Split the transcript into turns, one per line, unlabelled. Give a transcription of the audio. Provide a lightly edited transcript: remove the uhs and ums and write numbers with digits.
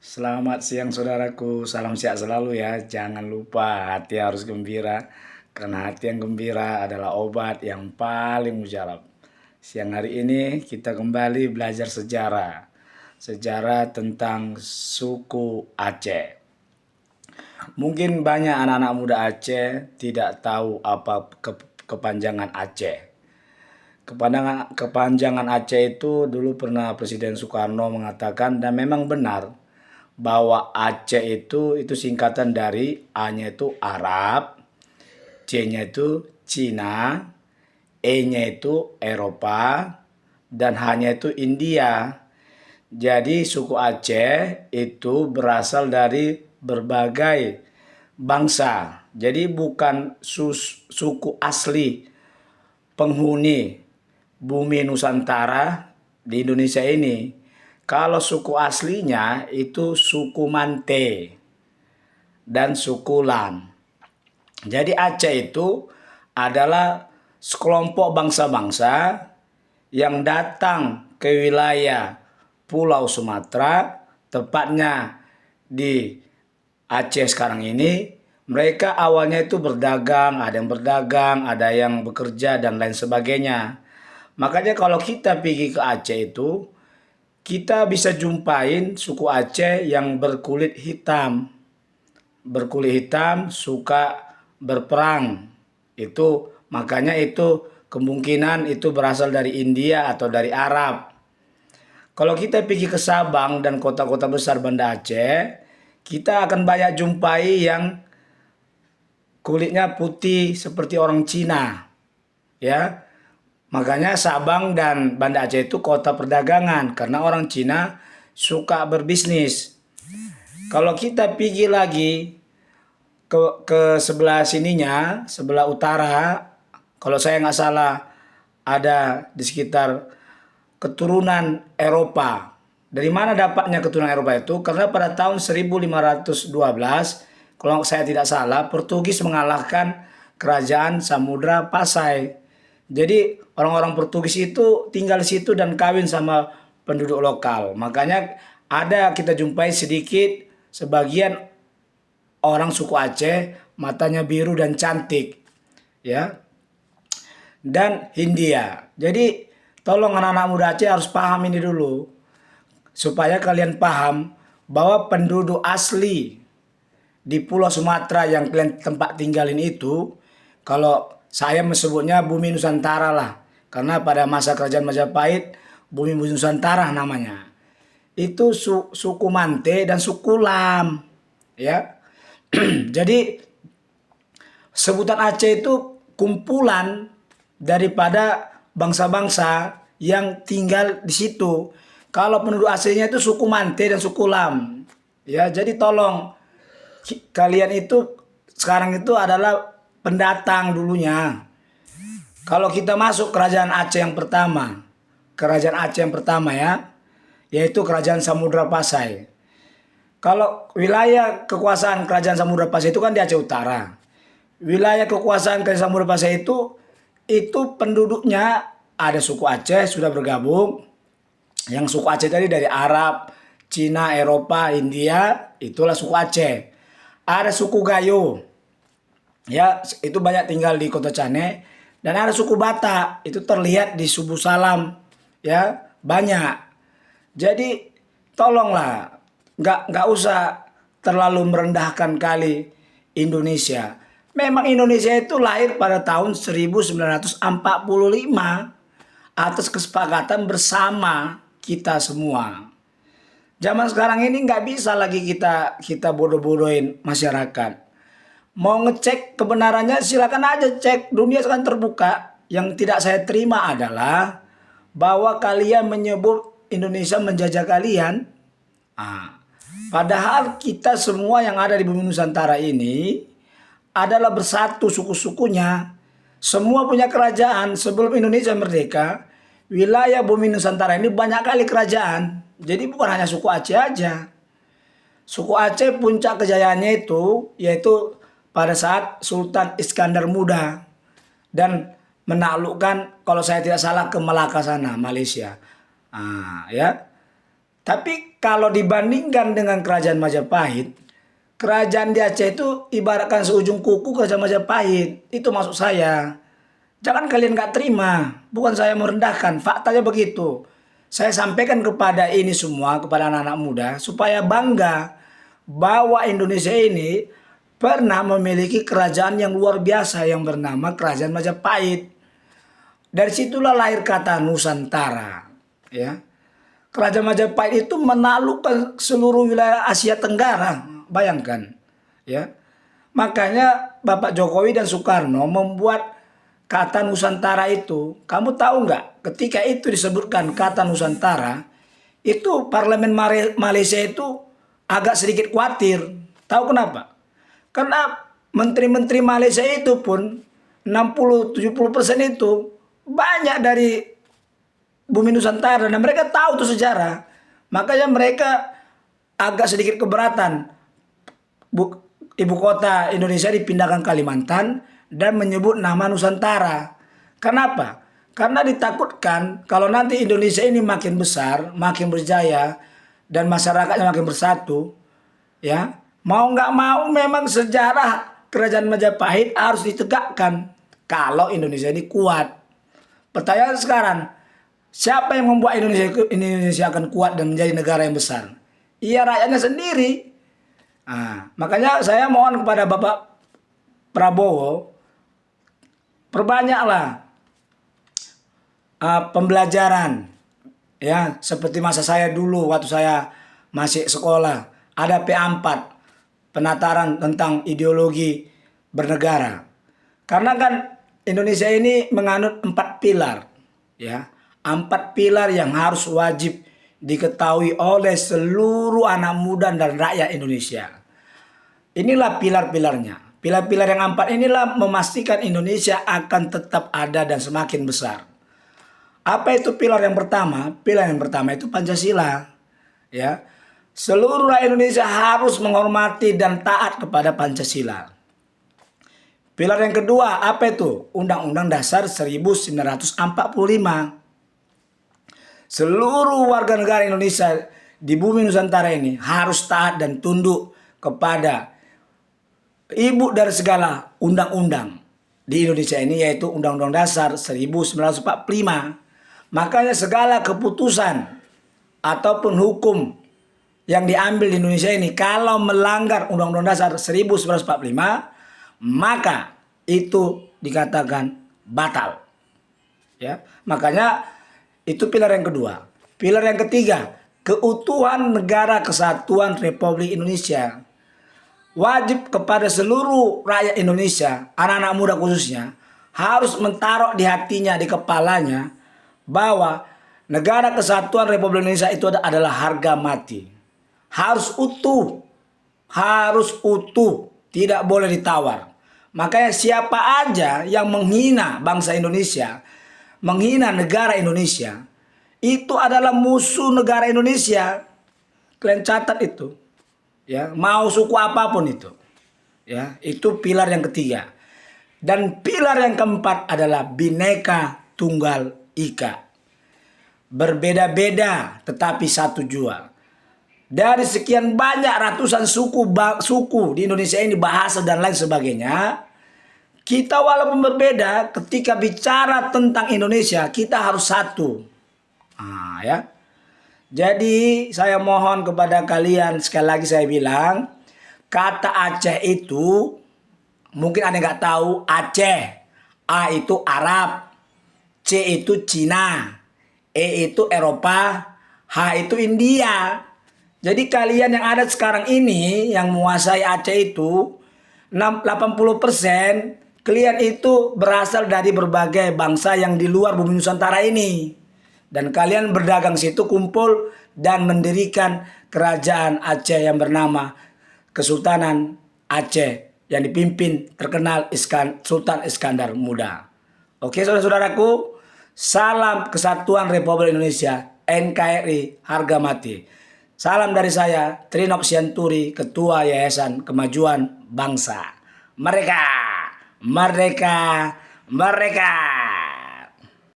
Selamat siang saudaraku, salam sehat selalu ya. Jangan lupa hati harus gembira, karena hati yang gembira adalah obat yang paling mujarab. Siang hari ini kita kembali belajar sejarah. Sejarah tentang suku Aceh. Mungkin banyak anak-anak muda Aceh tidak tahu apa kepanjangan Aceh. Kepanjangan Aceh itu dulu pernah Presiden Soekarno mengatakan, dan memang benar, bahwa Aceh itu singkatan dari A-nya itu Arab, C-nya itu Cina, E-nya itu Eropa, dan H-nya itu India. Jadi suku Aceh itu berasal dari berbagai bangsa. Jadi bukan suku asli penghuni bumi Nusantara di Indonesia ini. Kalau suku aslinya itu suku Mante dan suku Lan. Jadi Aceh itu adalah sekelompok bangsa-bangsa yang datang ke wilayah Pulau Sumatera, tepatnya di Aceh sekarang ini. Mereka awalnya itu berdagang, ada yang bekerja dan lain sebagainya. Makanya kalau kita pergi ke Aceh itu, kita bisa jumpain suku Aceh yang berkulit hitam. Berkulit hitam suka berperang. Itu makanya itu kemungkinan itu berasal dari India atau dari Arab. Kalau kita pergi ke Sabang dan kota-kota besar Banda Aceh, kita akan banyak jumpai yang kulitnya putih seperti orang Cina, ya. Makanya Sabang dan Banda Aceh itu kota perdagangan karena orang Cina suka berbisnis. Kalau kita pergi lagi ke sebelah sininya, sebelah utara, kalau saya nggak salah ada di sekitar keturunan Eropa. Dari mana dapatnya keturunan Eropa itu? Karena pada tahun 1512, kalau saya tidak salah, Portugis mengalahkan kerajaan Samudra Pasai. Jadi orang-orang Portugis itu tinggal di situ dan kawin sama penduduk lokal. Makanya ada kita jumpai sedikit sebagian orang suku Aceh matanya biru dan cantik, ya, dan Hindia. Jadi tolong anak-anak muda Aceh harus paham ini dulu supaya kalian paham bahwa penduduk asli di Pulau Sumatera yang kalian tempat tinggalin itu, kalau saya mesebutnya bumi Nusantara lah, karena pada masa kerajaan Majapahit bumi Nusantara namanya. Itu suku Mante dan suku Lam, ya. Jadi sebutan Aceh itu kumpulan daripada bangsa-bangsa yang tinggal di situ. Kalau penduduk aslinya itu suku Mante dan suku Lam. Ya, jadi tolong kalian itu sekarang itu adalah pendatang dulunya. Kalau kita masuk kerajaan Aceh yang pertama, kerajaan Aceh yang pertama ya, yaitu kerajaan Samudra Pasai. Kalau wilayah kekuasaan kerajaan Samudra Pasai itu kan di Aceh Utara. Wilayah kekuasaan kerajaan Samudra Pasai itu penduduknya ada suku Aceh sudah bergabung. Yang suku Aceh tadi dari Arab, Cina, Eropa, India, itulah suku Aceh. Ada suku Gayo, ya itu banyak tinggal di Kota Cane, dan ada suku Batak, itu terlihat di Subu Salam, ya banyak. Jadi tolonglah, nggak usah terlalu merendahkan kali Indonesia. Memang Indonesia itu lahir pada tahun 1945 atas kesepakatan bersama kita semua. Zaman sekarang ini nggak bisa lagi kita bodoh-bodohin masyarakat. Mau ngecek kebenarannya silakan aja cek. Dunia sekarang terbuka. Yang tidak saya terima adalah bahwa kalian menyebut Indonesia menjajah kalian. Ah, padahal kita semua yang ada di bumi Nusantara ini adalah bersatu suku-sukunya. Semua punya kerajaan sebelum Indonesia merdeka. Wilayah bumi Nusantara ini banyak kali kerajaan. Jadi bukan hanya suku Aceh aja. Suku Aceh puncak kejayaannya itu yaitu pada saat Sultan Iskandar Muda dan menaklukkan kalau saya tidak salah ke Malaka sana, Malaysia. Ah, ya. Tapi kalau dibandingkan dengan kerajaan Majapahit, kerajaan di Aceh itu ibaratkan seujung kuku kerajaan Majapahit. Itu maksud saya. Jangan kalian nggak terima. Bukan saya merendahkan, faktanya begitu. Saya sampaikan kepada ini semua, kepada anak-anak muda, supaya bangga bahwa Indonesia ini pernah memiliki kerajaan yang luar biasa yang bernama Kerajaan Majapahit. Dari situlah lahir kata Nusantara. Ya. Kerajaan Majapahit itu menaklukkan seluruh wilayah Asia Tenggara. Bayangkan. Ya. Makanya Bapak Jokowi dan Soekarno membuat kata Nusantara itu. Kamu tahu nggak? Ketika itu disebutkan kata Nusantara, itu parlemen Malaysia itu agak sedikit khawatir. Tahu kenapa? Karena menteri-menteri Malaysia itu pun 60-70% itu banyak dari bumi Nusantara dan mereka tahu itu sejarah. Makanya mereka agak sedikit keberatan ibu kota Indonesia dipindahkan Kalimantan dan menyebut nama Nusantara. Kenapa? Karena ditakutkan kalau nanti Indonesia ini makin besar, makin berjaya, dan masyarakatnya makin bersatu, ya mau nggak mau memang sejarah kerajaan Majapahit harus ditegakkan kalau Indonesia ini kuat. Pertanyaan sekarang, siapa yang membuat Indonesia akan kuat dan menjadi negara yang besar? Iya, rakyatnya sendiri. Nah, makanya saya mohon kepada Bapak Prabowo, perbanyaklah pembelajaran, ya seperti masa saya dulu waktu saya masih sekolah ada P4 penataran tentang ideologi bernegara. Karena kan Indonesia ini menganut 4 pilar, ya 4 pilar yang harus wajib diketahui oleh seluruh anak muda dan rakyat Indonesia. Inilah pilar-pilarnya. Pilar-pilar yang 4 inilah memastikan Indonesia akan tetap ada dan semakin besar. Apa itu pilar yang pertama? Pilar yang pertama itu Pancasila. Ya, seluruh rakyat Indonesia harus menghormati dan taat kepada Pancasila. Pilar yang kedua apa itu? Undang-Undang Dasar 1945. Seluruh warga negara Indonesia di bumi Nusantara ini harus taat dan tunduk kepada ibu dari segala undang-undang di Indonesia ini, yaitu Undang-Undang Dasar 1945. Makanya segala keputusan ataupun hukum yang diambil di Indonesia ini kalau melanggar Undang-Undang Dasar 1945, maka itu dikatakan batal. Ya, makanya itu pilar yang kedua. Pilar yang ketiga, keutuhan negara kesatuan Republik Indonesia. Wajib kepada seluruh rakyat Indonesia, anak-anak muda khususnya, harus mentaruh di hatinya, di kepalanya, bahwa negara kesatuan Republik Indonesia itu adalah harga mati. Harus utuh, tidak boleh ditawar. Makanya siapa aja yang menghina bangsa Indonesia, menghina negara Indonesia, itu adalah musuh negara Indonesia. Kalian catat itu. Ya, mau suku apapun itu. Ya, itu pilar yang ketiga. Dan pilar yang keempat adalah Bhinneka Tunggal Ika. Berbeda-beda tetapi satu jua. Dari sekian banyak ratusan suku di Indonesia ini, bahasa dan lain sebagainya, kita walaupun berbeda, ketika bicara tentang Indonesia kita harus satu. Ya. Jadi saya mohon kepada kalian, sekali lagi saya bilang, kata Aceh itu mungkin ada yang nggak tahu. Aceh, A itu Arab, C itu Cina, E itu Eropa, H itu India. Jadi kalian yang ada sekarang ini yang menguasai Aceh itu 80%, kalian itu berasal dari berbagai bangsa yang di luar bumi Nusantara ini. Dan kalian berdagang situ, kumpul dan mendirikan kerajaan Aceh yang bernama Kesultanan Aceh yang dipimpin terkenal Sultan Iskandar Muda. Oke saudara-saudaraku, salam kesatuan Republik Indonesia, NKRI harga mati. Salam dari saya, Trinop Sianturi, Ketua Yayasan Kemajuan Bangsa. Merdeka! Merdeka! Merdeka!